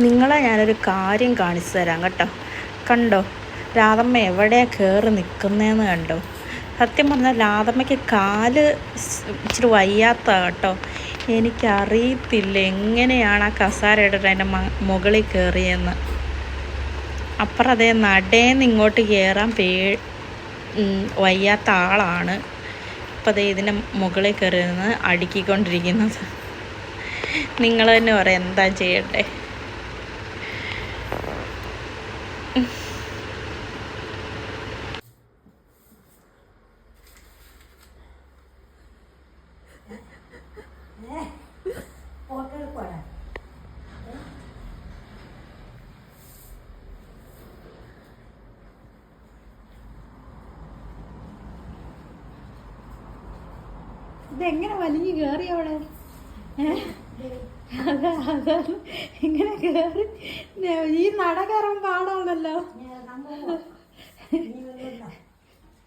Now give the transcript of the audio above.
നിങ്ങളെ ഞാനൊരു കാര്യം കാണിച്ചു തരാം കേട്ടോ. കണ്ടോ രാധമ്മ എവിടെയാണ് കയറി നിൽക്കുന്നതെന്ന് കണ്ടോ? സത്യം പറഞ്ഞാൽ രാധമ്മയ്ക്ക് കാല് ഇച്ചിരി വയ്യാത്ത കേട്ടോ. എനിക്കറിയത്തില്ല എങ്ങനെയാണ് ആ കസാര ഇട്ടിട്ട് അതിൻ്റെ മുകളിൽ കയറിയെന്ന്. അപ്പുറം അതേ നടേന്ന് ഇങ്ങോട്ട് കയറാൻ വയ്യാത്ത ആളാണ് ഇപ്പം അതേ ഇതിൻ്റെ മുകളിൽ കയറിയിരുന്ന് അടുക്കിക്കൊണ്ടിരിക്കുന്നത്. നിങ്ങൾ തന്നെ പറയാം എന്താ ചെയ്യട്ടെ. ഇതെങ്ങനെ വലിഞ്ഞു കയറി അവിടെ? അതാ ഇങ്ങനെ കയറി ഈ നട കയറാൻ പാടാണല്ലോ.